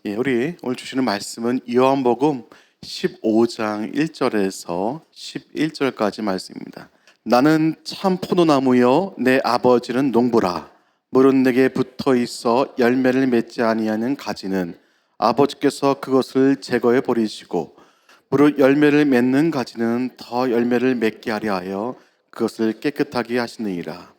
우리 오늘 주시는 말씀은 요한복음 15장 1절에서 11절까지 말씀입니다. 나는 참 포도나무요 내 아버지는 농부라. 물은 내게 붙어 있어 열매를 맺지 아니하는 가지는 아버지께서 그것을 제거해 버리시고, 무릇 열매를 맺는 가지는 더 열매를 맺게 하려 하여 그것을 깨끗하게 하시느니라.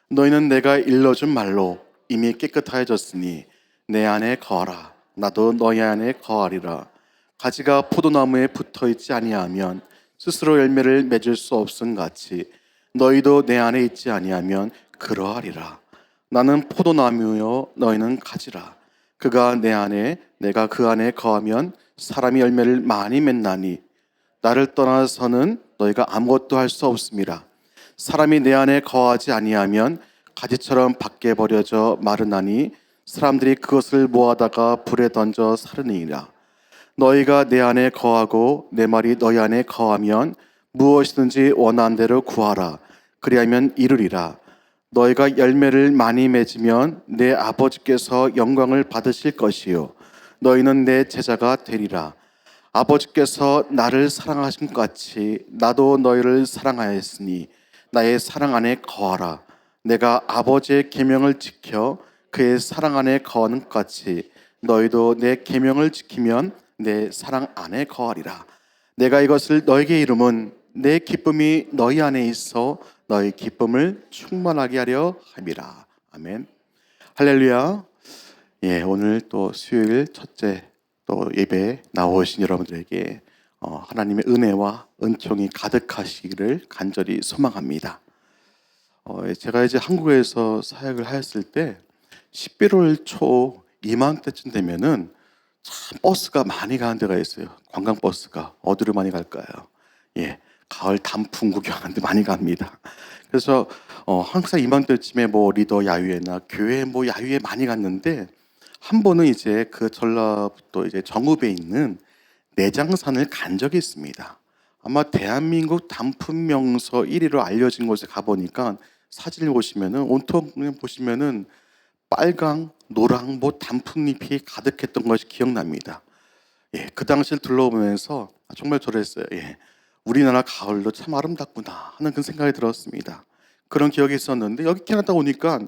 너희는 내가 일러준 말로 이미 깨끗하여졌으니 내 안에 거하라. 나도 너희 안에 거하리라. 가지가 포도나무에 붙어있지 아니하면 스스로 열매를 맺을 수 없음 같이 너희도 내 안에 있지 아니하면 그러하리라. 나는 포도나무요 너희는 가지라. 그가 내 안에 내가 그 안에 거하면 사람이 열매를 많이 맺나니 나를 떠나서는 너희가 아무것도 할 수 없음이라. 사람이 내 안에 거하지 아니하면 가지처럼 밖에 버려져 마르나니 사람들이 그것을 모아다가 불에 던져 사르느니라. 너희가 내 안에 거하고 내 말이 너희 안에 거하면 무엇이든지 원하는 대로 구하라. 그리하면 이루리라. 너희가 열매를 많이 맺으면 내 아버지께서 영광을 받으실 것이요 너희는 내 제자가 되리라. 아버지께서 나를 사랑하신 것 같이 나도 너희를 사랑하였으니 나의 사랑 안에 거하라. 내가 아버지의 계명을 지켜 그의 사랑 안에 거하는 것 같이 너희도 내 계명을 지키면 내 사랑 안에 거하리라. 내가 이것을 너에게 이름은 내 기쁨이 너희 안에 있어 너희 기쁨을 충만하게 하려 함이라. 아멘. 할렐루야. 오늘 또 수요일 첫째 또 예배 나오신 여러분들에게 하나님의 은혜와 은총이 가득하시기를 간절히 소망합니다. 제가 이제 한국에서 사역을 하였을 때 11월 초 이맘때쯤 되면은 참 버스가 많이 가는 데가 있어요. 관광버스가 어디로 많이 갈까요? 가을 단풍 구경하는데 많이 갑니다. 그래서 항상 이맘때쯤에 뭐 리더 야유회나 교회 뭐 야유회 많이 갔는데, 한 번은 이제 그 전라북도 이제 정읍에 있는 내장산을 간 적이 있습니다. 아마 대한민국 단풍 명소 1위로 알려진 곳에 가보니까 사진을 보시면은 온통 보시면은 빨강, 노랑, 뭐 단풍잎이 가득했던 것이 기억납니다. 그 당시를 둘러보면서 정말 저랬어요. 우리나라 가을도 참 아름답구나 하는 그런 생각이 들었습니다. 그런 기억이 있었는데 여기 캐나다 오니까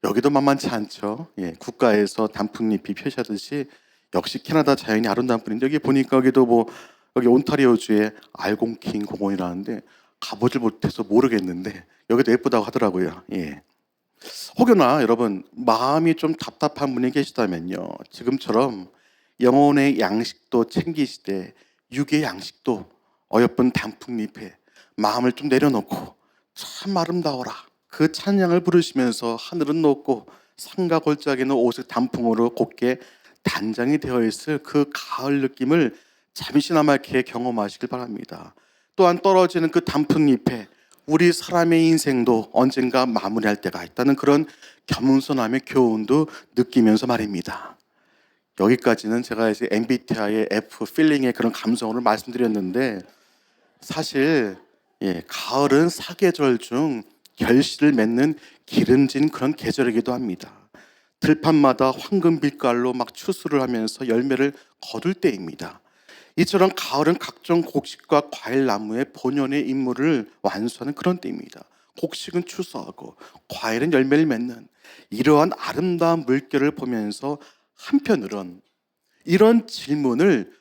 여기도 만만치 않죠. 국가에서 단풍잎이 펴시하듯이 역시 캐나다 자연이 아름다운 뿐인데, 여기 보니까 여기도 뭐 여기 온타리오주의 알곤킹 공원이라는데 가보질 못해서 모르겠는데 여기도 예쁘다고 하더라고요. 혹여나 여러분 마음이 좀 답답한 분이 계시다면요, 지금처럼 영혼의 양식도 챙기시되 육의 양식도 어여쁜 단풍잎에 마음을 좀 내려놓고 참 아름다워라 그 찬양을 부르시면서 하늘은 높고 산과 골짜기는 오색 단풍으로 곱게 단장이 되어 있을 그 가을 느낌을 잠시나마 이렇게 경험하시길 바랍니다. 또한 떨어지는 그 단풍잎에 우리 사람의 인생도 언젠가 마무리할 때가 있다는 그런 겸손함의 교훈도 느끼면서 말입니다. 여기까지는 제가 이제 MBTI의 F 필링의 그런 감성으로 말씀드렸는데, 사실 가을은 사계절 중 결실을 맺는 기름진 그런 계절이기도 합니다. 들판마다 황금 빛깔로 막 추수를 하면서 열매를 거둘 때입니다. 이처럼 가을은 각종 곡식과 과일 나무의 본연의 임무를 완수하는 그런 때입니다. 곡식은 추수하고 과일은 열매를 맺는 이러한 아름다운 물결을 보면서 한편으론 이런 질문을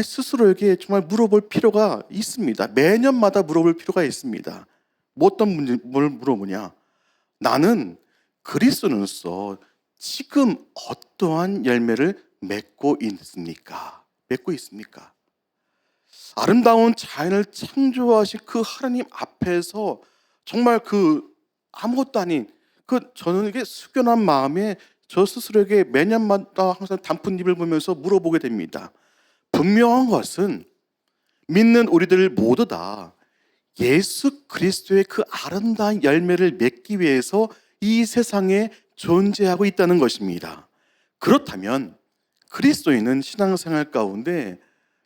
스스로에게 정말 물어볼 필요가 있습니다. 매년마다 물어볼 필요가 있습니다. 뭐 어떤 문제, 뭘 물어보냐? 나는 그리스도인으로서 지금 어떠한 열매를 맺고 있습니까? 맺고 있습니까? 아름다운 자연을 창조하신 그 하나님 앞에서 정말 그 아무것도 아닌 저는 이게 숙연한 마음에 저 스스로에게 매년마다 항상 단풍잎을 보면서 물어보게 됩니다. 분명한 것은 믿는 우리들 모두 다 예수 그리스도의 그 아름다운 열매를 맺기 위해서 이 세상에 존재하고 있다는 것입니다. 그렇다면 그리스도인은 신앙생활 가운데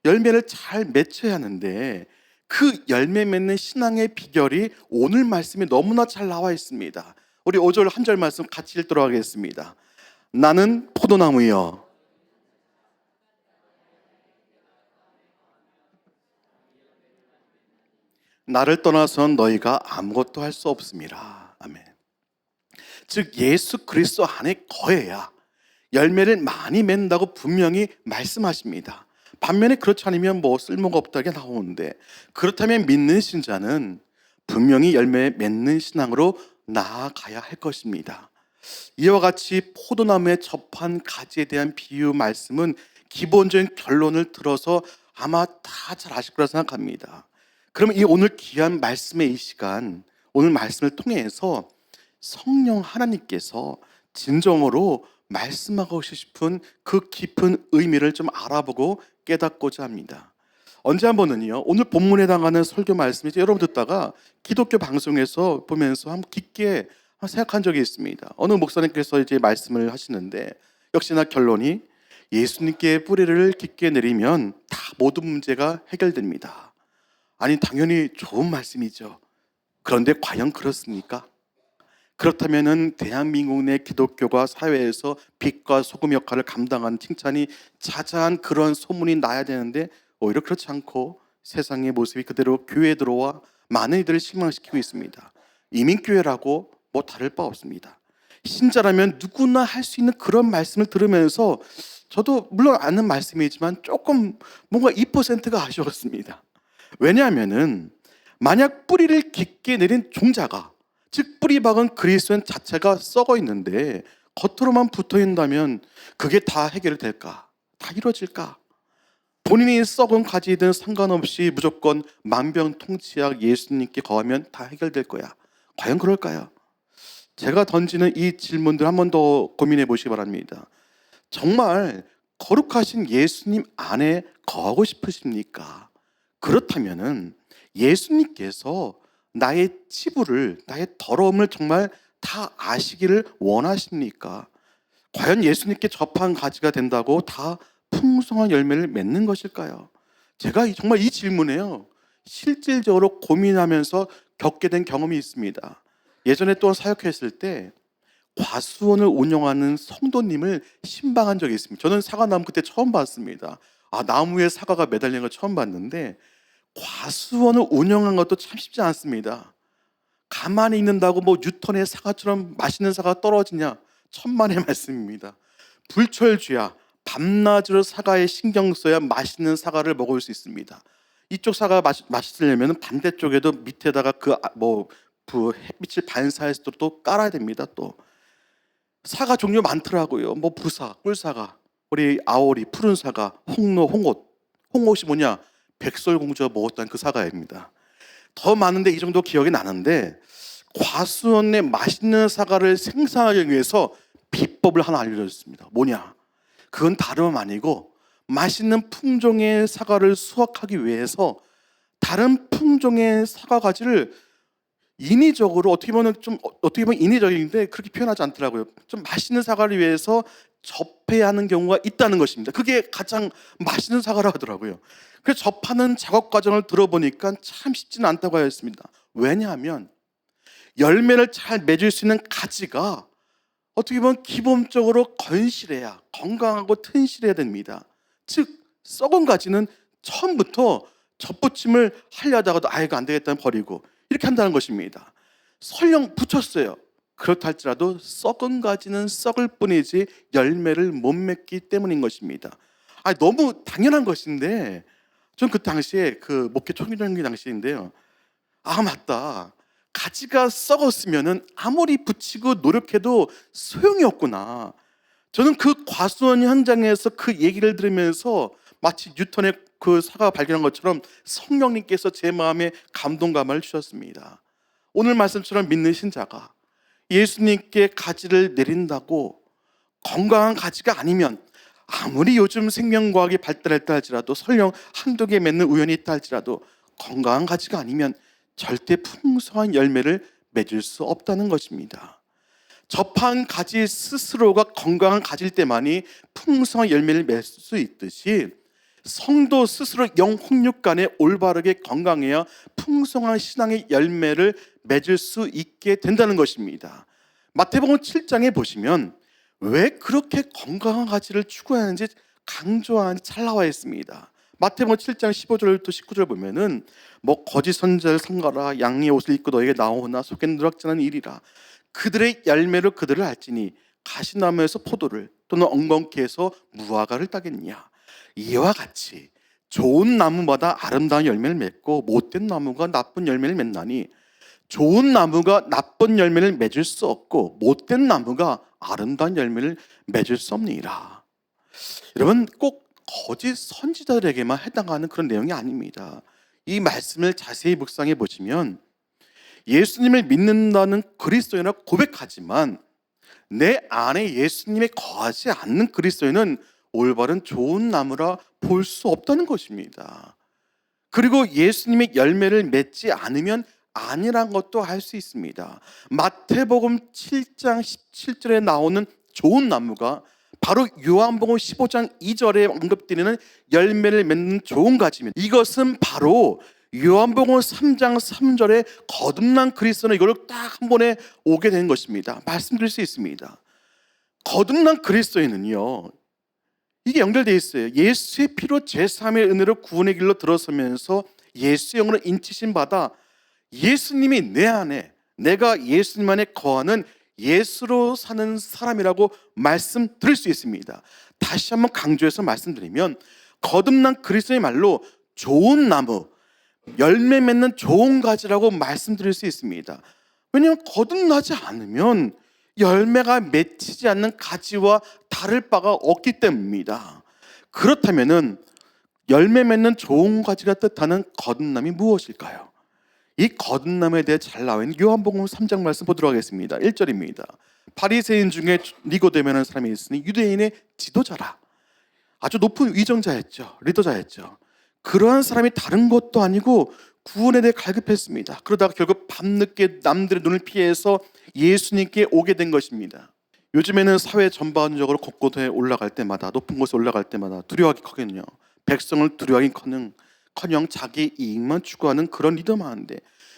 열매를 잘 맺혀야 하는데, 그 열매 맺는 신앙의 비결이 오늘 말씀에 너무나 잘 나와 있습니다. 우리 5절 한 절 말씀 같이 읽도록 하겠습니다. 나는 포도나무여 나를 떠나선 너희가 아무것도 할 수 없음이라. 아멘. 즉 예수 그리스도 안에 거해야 열매를 많이 맺는다고 분명히 말씀하십니다. 반면에 그렇지 않으면 뭐 쓸모가 없다게 나오는데, 그렇다면 믿는 신자는 분명히 열매 맺는 신앙으로 나아가야 할 것입니다. 이와 같이 포도나무에 접한 가지에 대한 비유 말씀은 기본적인 결론을 들어서 아마 다 잘 아실 거라 생각합니다. 그러면 이 오늘 귀한 말씀의 이 시간, 오늘 말씀을 통해서 성령 하나님께서 진정으로 말씀하고 싶은 그 깊은 의미를 좀 알아보고 깨닫고자 합니다. 언제 한 번은요, 오늘 본문에 해당하는 설교 말씀이 여러분 듣다가 기독교 방송에서 보면서 한번 깊게 생각한 적이 있습니다. 어느 목사님께서 이제 말씀을 하시는데 역시나 결론이 예수님께 뿌리를 깊게 내리면 다 모든 문제가 해결됩니다. 아니 당연히 좋은 말씀이죠. 그런데 과연 그렇습니까? 그렇다면은 대한민국 내 기독교가 사회에서 빛과 소금 역할을 감당하는 칭찬이 자자한 그런 소문이 나야 되는데 오히려 그렇지 않고 세상의 모습이 그대로 교회에 들어와 많은 이들을 실망시키고 있습니다. 이민교회라고 뭐 다를 바 없습니다. 신자라면 누구나 할 수 있는 그런 말씀을 들으면서 저도 물론 아는 말씀이지만 조금 뭔가 2%가 아쉬웠습니다. 왜냐하면은 만약 뿌리를 깊게 내린 종자가, 즉 뿌리 박은 그리스도인 자체가 썩어 있는데 겉으로만 붙어 있다면 그게 다 해결될까? 다 이루어질까? 본인이 썩은 가지든 상관없이 무조건 만병통치약 예수님께 거하면 다 해결될 거야. 과연 그럴까요? 제가 던지는 이 질문들 한 번 더 고민해 보시기 바랍니다. 정말 거룩하신 예수님 안에 거하고 싶으십니까? 그렇다면은 예수님께서 나의 치부를, 나의 더러움을 정말 다 아시기를 원하십니까? 과연 예수님께 접한 가지가 된다고 다 풍성한 열매를 맺는 것일까요? 제가 정말 이 질문에요, 실질적으로 고민하면서 겪게 된 경험이 있습니다. 예전에 또 사역했을 때 과수원을 운영하는 성도님을 신방한 적이 있습니다. 저는 사과나무 그때 처음 봤습니다. 나무에 사과가 매달리는 걸 처음 봤는데 과수원을 운영한 것도 참 쉽지 않습니다. 가만히 있는다고 뭐 뉴턴의 사과처럼 맛있는 사과가 떨어지냐? 천만의 말씀입니다. 불철주야, 밤낮으로 사과에 신경 써야 맛있는 사과를 먹을 수 있습니다. 이쪽 사과가 맛있으려면 반대쪽에도 밑에다가 햇빛을 반사해서 또 깔아야 됩니다. 또 사과 종류 많더라고요. 뭐 부사, 꿀사과, 우리 아오리, 푸른 사과, 홍로, 홍옷. 홍옷이 뭐냐? 백설공주가 먹었던 그 사과입니다. 더 많은데 이 정도 기억이 나는데, 과수원의 맛있는 사과를 생산하기 위해서 비법을 하나 알려줬습니다. 뭐냐? 그건 다름 아니고 맛있는 품종의 사과를 수확하기 위해서 다른 품종의 사과 가지를 인위적으로, 어떻게 보면 인위적인데 그렇게 표현하지 않더라고요. 좀 맛있는 사과를 위해서 접해야 하는 경우가 있다는 것입니다. 그게 가장 맛있는 사과라고 하더라고요. 그래서 접하는 작업 과정을 들어보니까 참 쉽지는 않다고 하였습니다. 왜냐하면 열매를 잘 맺을 수 있는 가지가 어떻게 보면 기본적으로 건실해야, 건강하고 튼실해야 됩니다. 즉 썩은 가지는 처음부터 접붙임을 하려다가도 이거 안 되겠다 버리고 이렇게 한다는 것입니다. 설령 붙였어요. 그렇다 할지라도 썩은 가지는 썩을 뿐이지 열매를 못 맺기 때문인 것입니다. 너무 당연한 것인데, 전 그 당시에 그 목회 초기정기 당시인데요, 맞다, 가지가 썩었으면은 아무리 붙이고 노력해도 소용이 없구나. 저는 그 과수원 현장에서 그 얘기를 들으면서 마치 뉴턴의 그 사과가 발견한 것처럼 성령님께서 제 마음에 감동감을 주셨습니다. 오늘 말씀처럼 믿는 신자가 예수님께 가지를 내린다고 건강한 가지가 아니면, 아무리 요즘 생명과학이 발달했다 할지라도, 설령 한두 개 맺는 우연이 있다 할지라도 건강한 가지가 아니면 절대 풍성한 열매를 맺을 수 없다는 것입니다. 접한 가지 스스로가 건강한 가지일 때만이 풍성한 열매를 맺을 수 있듯이 성도 스스로 영 홍육간에 올바르게 건강해야 풍성한 신앙의 열매를 맺을 수 있게 된다는 것입니다. 마태복음 7장에 보시면 왜 그렇게 건강한 가지를 추구하는지 강조하는지 잘 나와 있습니다. 마태복음 7장 15절부터 19절 보면은 뭐 거짓 선지자를 삼가라, 양의 옷을 입고 너에게 나오나 속엔 누락지는 일이라. 그들의 열매로 그들을 알지니 가시나무에서 포도를 또는 엉겅퀴에서 무화과를 따겠느냐. 이와 같이 좋은 나무마다 아름다운 열매를 맺고 못된 나무가 나쁜 열매를 맺나니 좋은 나무가 나쁜 열매를 맺을 수 없고 못된 나무가 아름다운 열매를 맺을 수 없느니라. 여러분, 꼭 거짓 선지자들에게만 해당하는 그런 내용이 아닙니다. 이 말씀을 자세히 묵상해 보시면 예수님을 믿는다는 그리스도인이라고 고백하지만 내 안에 예수님이 거하지 않는 그리스도인은 올바른 좋은 나무라 볼 수 없다는 것입니다. 그리고 예수님의 열매를 맺지 않으면 아니란 것도 알 수 있습니다. 마태복음 7장 17절에 나오는 좋은 나무가 바로 요한복음 15장 2절에 언급되는 열매를 맺는 좋은 가지입니다. 이것은 바로 요한복음 3장 3절에 거듭난 그리스도는 이걸 딱 한 번에 오게 된 것입니다. 말씀드릴 수 있습니다. 거듭난 그리스도인은요, 이게 연결되어 있어요. 예수의 피로 제3의 은혜로 구원의 길로 들어서면서 예수의 영으로 인치심 받아 예수님이 내 안에, 내가 예수님 안에 거하는 예수로 사는 사람이라고 말씀드릴 수 있습니다. 다시 한번 강조해서 말씀드리면 거듭난 그리스도의 말로 좋은 나무, 열매 맺는 좋은 가지라고 말씀드릴 수 있습니다. 왜냐하면 거듭나지 않으면 열매가 맺히지 않는 가지와 다를 바가 없기 때문입니다. 그렇다면 열매 맺는 좋은 가지가 뜻하는 거듭남이 무엇일까요? 이 거듭남에 대해 잘 나와 있는 요한복음 3장 말씀 보도록 하겠습니다. 1절입니다. 바리새인 중에 니고데모라는 사람이 있으니 유대인의 지도자라. 아주 높은 위정자였죠. 리더자였죠. 그러한 사람이 다른 것도 아니고 구원에 대해 갈급했습니다. 그러다가 결국 밤늦게 남들의 눈을 피해서 예수님께 오게 된 것입니다. 요즘에는 사회 전반적으로 곳곳에 올라갈 때마다, 높은 곳에 올라갈 때마다 두려워하기 커거든요. 백성을 두려워하기커녕 자기 이익만 추구하는 그런 리더 많은데,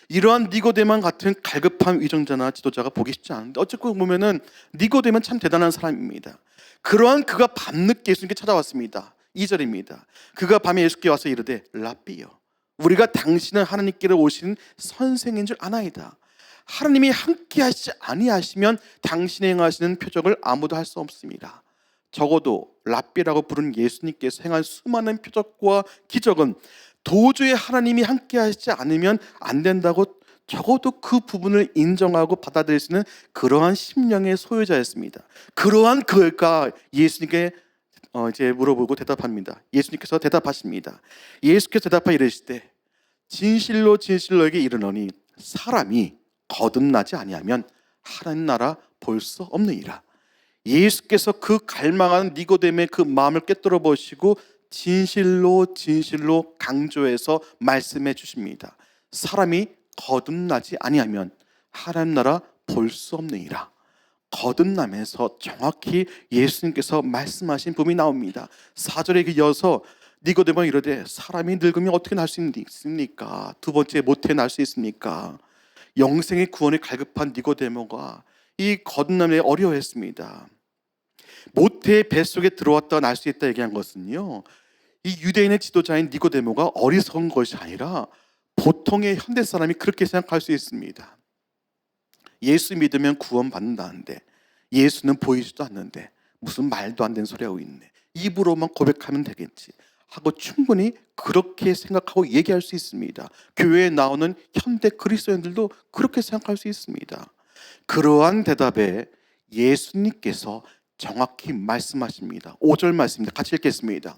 이러한 니고데만 같은 갈급한 위정자나 지도자가 보기 쉽지 않은데, 어쨌든 보면은 니고데만 참 대단한 사람입니다. 그러한 그가 밤늦게 예수님께 찾아왔습니다. 2절입니다. 그가 밤에 예수께 와서 이르되 라삐여, 우리가 당신은 하나님께로 오신 선생인 줄 아나이다. 하나님이 함께 하시지 아니하시면 당신의 행하시는 표적을 아무도 할 수 없습니다. 적어도 라삐라고 부른 예수님께서 행한 수많은 표적과 기적은 도저히 하나님이 함께 하시지 않으면 안 된다고 적어도 그 부분을 인정하고 받아들일 수 있는 그러한 심령의 소유자였습니다. 그러한 그가 예수님께 이제 물어보고 대답합니다. 예수님께서 대답하십니다. 예수께서 대답하여 이르시되 진실로 진실로 너에게 이르노니 사람이 거듭나지 아니하면 하나님 나라 볼 수 없느니라. 예수께서 그 갈망하는 니고데모의 그 마음을 꿰뚫어 보시고 진실로 진실로 강조해서 말씀해 주십니다. 사람이 거듭나지 아니하면 하나님 나라 볼 수 없느니라. 거듭남에서 정확히 예수님께서 말씀하신 부분이 나옵니다. 4절에 이어서 니고데모가 이르되 사람이 늙으면 어떻게 날 수 있습니까? 두 번째, 모태 날 수 있습니까? 영생의 구원에 갈급한 니고데모가 이 거듭남에 어려워했습니다. 모태의 뱃속에 들어왔다 날 수 있다 얘기한 것은요, 이 유대인의 지도자인 니고데모가 어리석은 것이 아니라 보통의 현대 사람이 그렇게 생각할 수 있습니다. 예수 믿으면 구원 받는다는데 예수는 보이지도 않는데 무슨 말도 안 되는 소리 하고 있네, 입으로만 고백하면 되겠지 하고 충분히 그렇게 생각하고 얘기할 수 있습니다. 교회에 나오는 현대 그리스도인들도 그렇게 생각할 수 있습니다. 그러한 대답에 예수님께서 정확히 말씀하십니다. 5절 말씀입니다. 같이 읽겠습니다.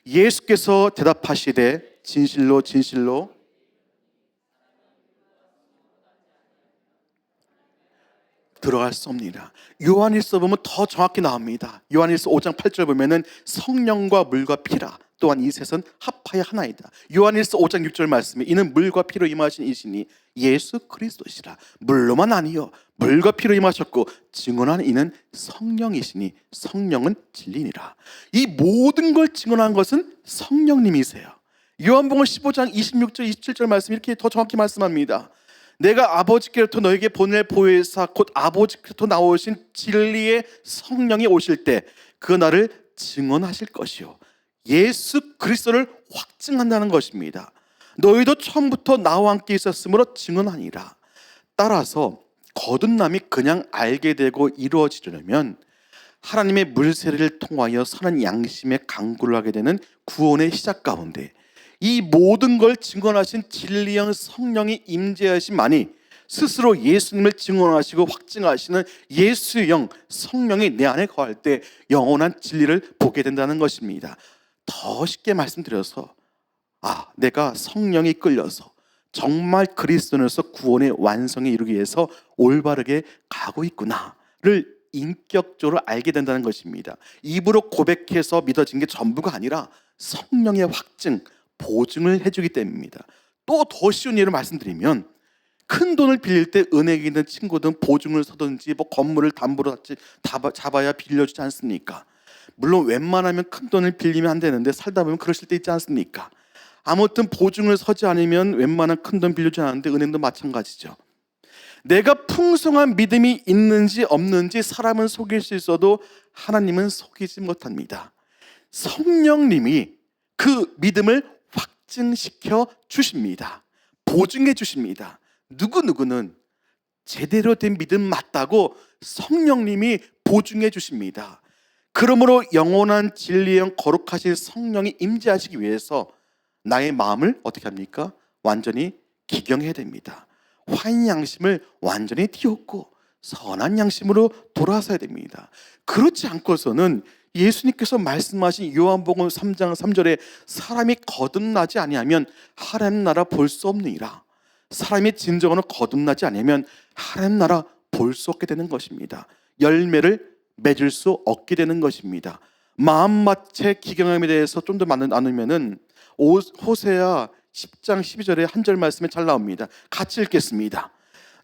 예수께서 대답하시되 진실로 진실로 들어갈 수 없느니라. 요한일서 보면 더 정확히 나옵니다. 요한일서 5장 8절 보면은 성령과 물과 피라 또한 이 셋은 합하여 하나이다. 요한일서 5장 6절 말씀에 이는 물과 피로 임하신 이시니 예수 그리스도시라. 물로만 아니요 물과 피로 임하셨고 증언한 이는 성령이시니 성령은 진리니라. 이 모든 걸 증언한 것은 성령님이세요. 요한복음 15장 26절 27절 말씀 이렇게 더 정확히 말씀합니다. 내가 아버지께로부터 너에게 보낼 보혜사 곧 아버지께로부터 나오신 진리의 성령이 오실 때 그 나를 증언하실 것이요 예수 그리스도를 확증한다는 것입니다. 너희도 처음부터 나와 함께 있었으므로 증언하니라. 따라서 거듭남이 그냥 알게 되고 이루어지려면 하나님의 물세례를 통하여 사는 양심의 강구를 하게 되는 구원의 시작 가운데 이 모든 걸 증언하신 진리형 성령이 임재하심만이 스스로 예수님을 증언하시고 확증하시는 예수의 영 성령이 내 안에 거할 때 영원한 진리를 보게 된다는 것입니다. 더 쉽게 말씀드려서 내가 성령이 끌려서 정말 그리스도인으로서 구원의 완성에 이르기 위해서 올바르게 가고 있구나를 인격적으로 알게 된다는 것입니다. 입으로 고백해서 믿어진 게 전부가 아니라 성령의 확증, 보증을 해주기 때문입니다. 또 더 쉬운 예를 말씀드리면 큰 돈을 빌릴 때 은행에 있는 친구든 보증을 서든지 건물을 담보로 잡아야 빌려주지 않습니까? 물론 웬만하면 큰 돈을 빌리면 안 되는데 살다 보면 그러실 때 있지 않습니까? 아무튼 보증을 서지 않으면 웬만한 큰 돈 빌려주지 않는데 은행도 마찬가지죠. 내가 풍성한 믿음이 있는지 없는지 사람은 속일 수 있어도 하나님은 속이지 못합니다. 성령님이 그 믿음을 확증시켜 주십니다. 보증해 주십니다. 누구는 제대로 된 믿음 맞다고 성령님이 보증해 주십니다. 그러므로 영원한 진리형 거룩하신 성령이 임재하시기 위해서 나의 마음을 어떻게 합니까? 완전히 기경해야 됩니다. 화인 양심을 완전히 띄웠고 선한 양심으로 돌아서야 됩니다. 그렇지 않고서는 예수님께서 말씀하신 요한복음 3장 3절에 사람이 거듭나지 아니하면 하나님 나라 볼 수 없느니라. 사람이 진정으로 거듭나지 않으면 하나님 나라 볼 수 없게 되는 것입니다. 열매를 맺을 수 없게 되는 것입니다. 마음밭의 기경함에 대해서 좀 더 나누면은 호세아 10장 12절에 한 절 말씀에 잘 나옵니다. 같이 읽겠습니다.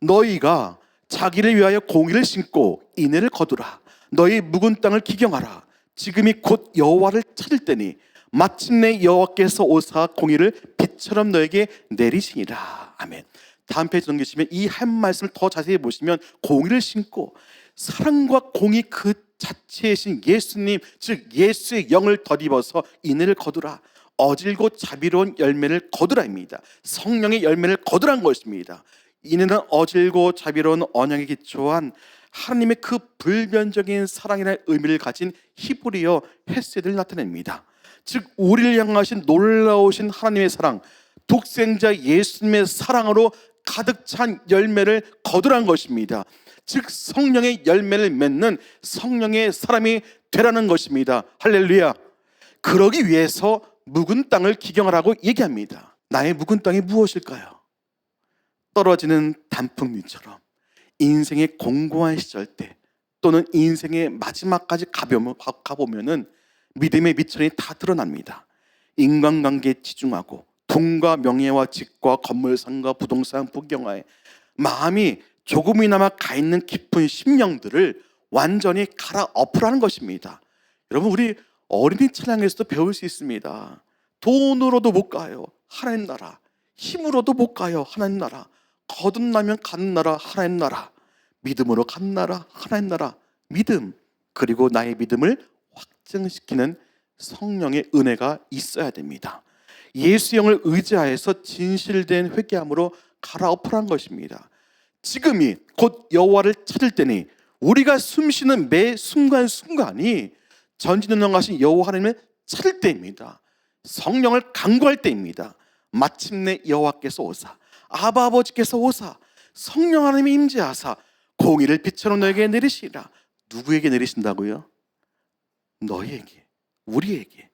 너희가 자기를 위하여 공의를 심고 인애를 거두라. 너희 묵은 땅을 기경하라. 지금이 곧 여호와를 찾을 때니 마침내 여호와께서 오사 공의를 빛처럼 너에게 내리시니라. 아멘. 다음 페이지 넘기시면 이 한 말씀을 더 자세히 보시면 공의를 심고 사랑과 공의 그 자체이신 예수님, 즉 예수의 영을 덧입어서 인애를 거두라. 어질고 자비로운 열매를 거두라입니다. 성령의 열매를 거두란 것입니다. 이는 어질고 자비로운 언약에 기초한 하나님의 그 불변적인 사랑이라는 의미를 가진 히브리어 헤세드를 나타냅니다. 즉 우리를 향하신 놀라우신 하나님의 사랑, 독생자 예수님의 사랑으로 가득 찬 열매를 거두란 것입니다. 즉 성령의 열매를 맺는 성령의 사람이 되라는 것입니다. 할렐루야. 그러기 위해서 묵은 땅을 기경하라고 얘기합니다. 나의 묵은 땅이 무엇일까요? 떨어지는 단풍잎처럼 인생의 공고한 시절 때 또는 인생의 마지막까지 가보면은 믿음의 미천이 다 드러납니다. 인간관계에 치중하고 돈과 명예와 직과 건물상과 부동산 부경화에 마음이 조금이나마 가 있는 깊은 심령들을 완전히 갈아엎으라는 것입니다. 여러분 우리 어린이 찬양에서도 배울 수 있습니다. 돈으로도 못 가요. 하나님 나라. 힘으로도 못 가요. 하나님 나라. 거듭나면 가는 나라. 하나님 나라. 믿음으로 가는 나라. 하나님 나라. 믿음. 그리고 나의 믿음을 확증시키는 성령의 은혜가 있어야 됩니다. 예수 영을 의지하여서 진실된 회개함으로 갈아엎으라는 것입니다. 지금이 곧 여호와를 찾을 때니 우리가 숨쉬는 매 순간순간이 전지전능하신 여호와 하나님을 찾을 때입니다. 성령을 간구할 때입니다. 마침내 여호와께서 오사 아바 아버지께서 오사 성령 하나님이 임재하사 공의를 빛처럼 너에게 내리시리라. 누구에게 내리신다고요? 너희에게, 우리에게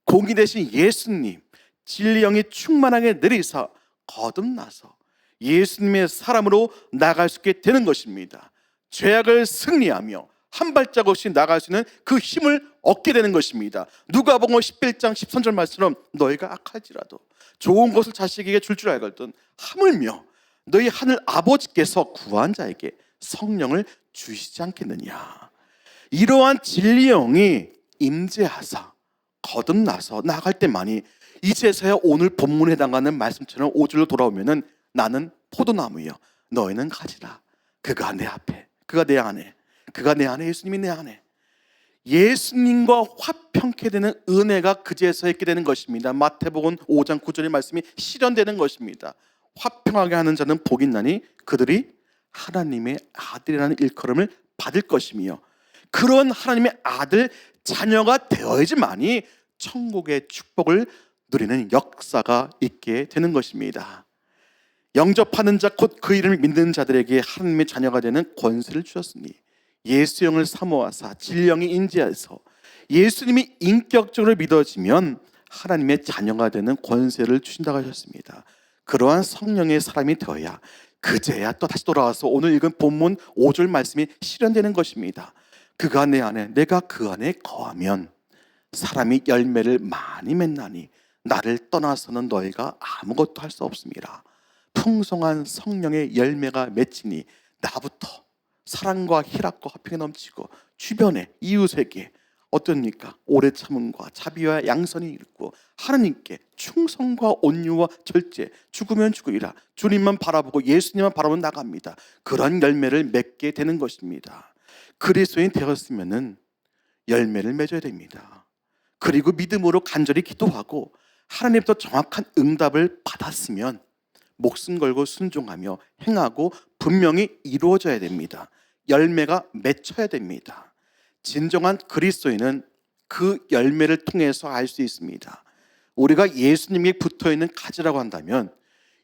공의 대신 예수님 진리 영이 충만하게 내리사 거듭나서 예수님의 사람으로 나갈 수 있게 되는 것입니다. 죄악을 승리하며 한 발자국 없이 나갈 수 있는 그 힘을 얻게 되는 것입니다. 누가복음 11장 13절 말씀처럼 너희가 악할지라도 좋은 것을 자식에게 줄 알거든 하물며 너희 하늘 아버지께서 구한 자에게 성령을 주시지 않겠느냐. 이러한 진리의 영이 임재하사 거듭나서 나갈 때만이 이제서야 오늘 본문에 해당하는 말씀처럼 5절로 돌아오면은 나는 포도나무여 너희는 가지라. 그가 내 앞에, 그가 내 안에, 그가 내 안에, 예수님이 내 안에. 예수님과 화평케 되는 은혜가 그제서 있게 되는 것입니다. 마태복음 5장 9절의 말씀이 실현되는 것입니다. 화평하게 하는 자는 복이 있나니 그들이 하나님의 아들이라는 일컬음을 받을 것이며, 그런 하나님의 아들 자녀가 되어야지만이 천국의 축복을 누리는 역사가 있게 되는 것입니다. 영접하는 자 곧 그 이름을 믿는 자들에게 하나님의 자녀가 되는 권세를 주셨으니 예수형을 사모하사 진령이 인지해서 예수님이 인격적으로 믿어지면 하나님의 자녀가 되는 권세를 주신다고 하셨습니다. 그러한 성령의 사람이 되어야 그제야 또 다시 돌아와서 오늘 읽은 본문 5절 말씀이 실현되는 것입니다. 그가 내 안에 내가 그 안에 거하면 사람이 열매를 많이 맺나니 나를 떠나서는 너희가 아무것도 할 수 없습니다. 풍성한 성령의 열매가 맺히니 나부터 사랑과 희락과 화평이 넘치고 주변의 이웃에게 어떻습니까? 오래 참음과 자비와 양선이 있고 하나님께 충성과 온유와 절제, 죽으면 죽으리라 주님만 바라보고 예수님만 바라보면 나갑니다. 그런 열매를 맺게 되는 것입니다. 그리스도인 되었으면은 열매를 맺어야 됩니다. 그리고 믿음으로 간절히 기도하고 하나님부터 정확한 응답을 받았으면 목숨 걸고 순종하며 행하고 분명히 이루어져야 됩니다. 열매가 맺혀야 됩니다. 진정한 그리스도인은 그 열매를 통해서 알 수 있습니다. 우리가 예수님께 붙어있는 가지라고 한다면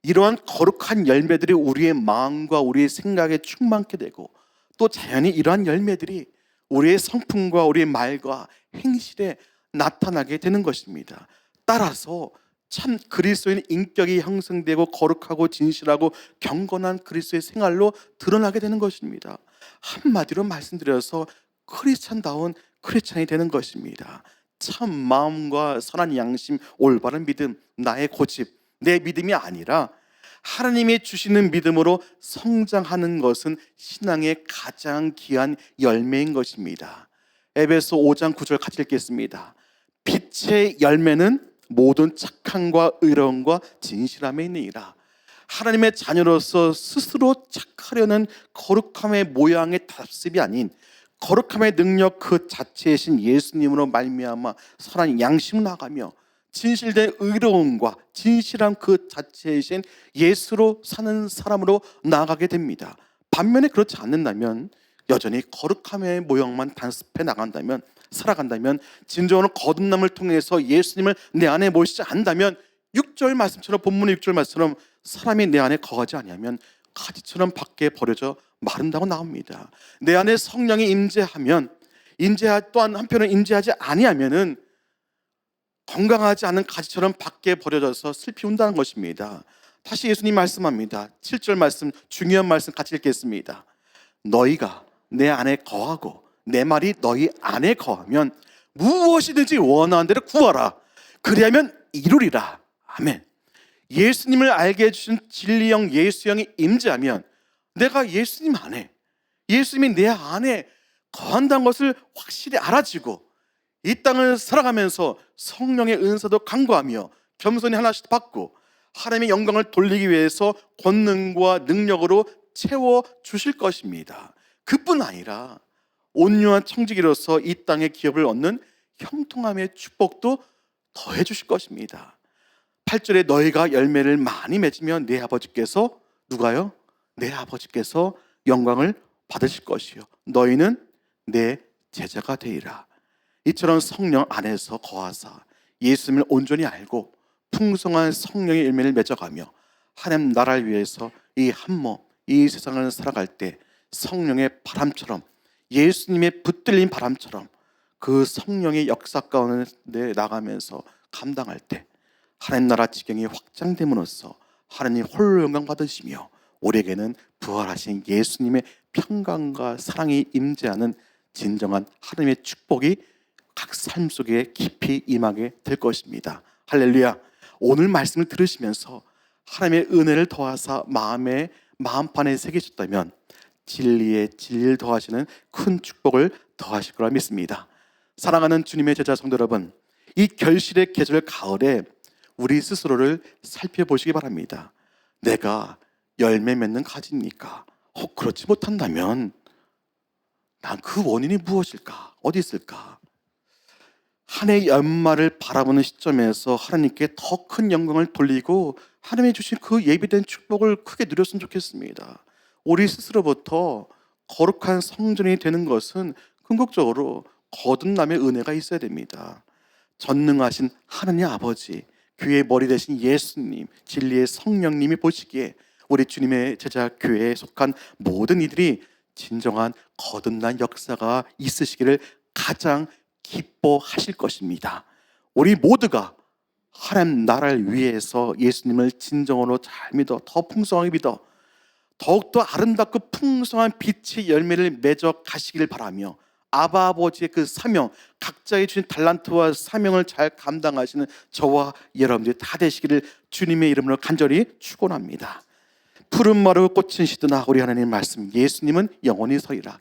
이러한 거룩한 열매들이 우리의 마음과 우리의 생각에 충만케 되고 또 자연히 이러한 열매들이 우리의 성품과 우리의 말과 행실에 나타나게 되는 것입니다. 따라서 참 그리스도인 인격이 형성되고 거룩하고 진실하고 경건한 그리스도의 생활로 드러나게 되는 것입니다. 한마디로 말씀드려서 크리스찬다운 크리스찬이 되는 것입니다. 참 마음과 선한 양심, 올바른 믿음, 나의 고집, 내 믿음이 아니라 하나님이 주시는 믿음으로 성장하는 것은 신앙의 가장 귀한 열매인 것입니다. 에베소 5장 9절 같이 읽겠습니다. 빛의 열매는 모든 착함과 의로움과 진실함에 있느니라. 하나님의 자녀로서 스스로 착하려는 거룩함의 모양의 답습이 아닌 거룩함의 능력 그 자체이신 예수님으로 말미암아 선한 양심을 나가며 진실된 의로움과 진실한 그 자체이신 예수로 사는 사람으로 나아가게 됩니다. 반면에 그렇지 않는다면 여전히 거룩함의 모형만 단습해 나간다면 살아간다면 진정으로 거듭남을 통해서 예수님을 내 안에 모시지 않는다면 6절 말씀처럼 본문의 6절 말씀처럼 사람이 내 안에 거하지 아니하면 가지처럼 밖에 버려져 마른다고 나옵니다. 내 안에 성령이 임재하면 또한 한편은 임재하지 아니하면은 건강하지 않은 가지처럼 밖에 버려져서 슬피 운다는 것입니다. 다시 예수님 말씀합니다. 7절 말씀 중요한 말씀 같이 읽겠습니다. 너희가 내 안에 거하고 내 말이 너희 안에 거하면 무엇이든지 원하는 대로 구하라. 그리하면 이루리라. 아멘. 예수님을 알게 해주신 진리형 예수형이 임재하면 내가 예수님 안에, 예수님이 내 안에 거한다는 것을 확실히 알아지고 이 땅을 살아가면서 성령의 은사도 간구하며 겸손히 하나씩 받고 하나님의 영광을 돌리기 위해서 권능과 능력으로 채워주실 것입니다. 그뿐 아니라 온유한 청지기로서 이 땅의 기업을 얻는 형통함의 축복도 더해 주실 것입니다. 8절에 너희가 열매를 많이 맺으면 내 아버지께서 누가요? 내 아버지께서 영광을 받으실 것이요 너희는 내 제자가 되리라. 이처럼 성령 안에서 거하사 예수님을 온전히 알고 풍성한 성령의 열매를 맺어가며 하나님 나라를 위해서 이 한 몸, 이 세상을 살아갈 때 성령의 바람처럼 예수님의 붙들린 바람처럼 그 성령의 역사 가운데 나가면서 감당할 때 하나님 나라 지경이 확장됨으로써 하나님 홀로 영광 받으시며 우리에게는 부활하신 예수님의 평강과 사랑이 임재하는 진정한 하나님의 축복이 각 삶 속에 깊이 임하게 될 것입니다. 할렐루야. 오늘 말씀을 들으시면서 하나님의 은혜를 더하사 마음판에 새기셨다면 진리에 진리를 더하시는 큰 축복을 더하실 거라 믿습니다. 사랑하는 주님의 제자 성도 여러분, 이 결실의 계절 가을에 우리 스스로를 살펴보시기 바랍니다. 내가 열매 맺는 가지입니까? 그렇지 못한다면 난 그 원인이 무엇일까? 어디 있을까? 한 해 연말을 바라보는 시점에서 하나님께 더 큰 영광을 돌리고 하나님이 주신 그 예비된 축복을 크게 누렸으면 좋겠습니다. 우리 스스로부터 거룩한 성전이 되는 것은 궁극적으로 거듭남의 은혜가 있어야 됩니다. 전능하신 하느님 아버지, 교회의 머리 대신 예수님, 진리의 성령님이 보시기에 우리 주님의 제자 교회에 속한 모든 이들이 진정한 거듭난 역사가 있으시기를 가장 기뻐하실 것입니다. 우리 모두가 하나님 나라를 위해서 예수님을 진정으로 잘 믿어 더 풍성하게 믿어 더욱더 아름답고 풍성한 빛의 열매를 맺어 가시기를 바라며 아바 아버지의 그 사명, 각자의 주신 달란트와 사명을 잘 감당하시는 저와 여러분들이 다 되시기를 주님의 이름으로 간절히 축원합니다. 푸른 마루 꽃은 시드나 우리 하나님 말씀 예수님은 영원히 서리라.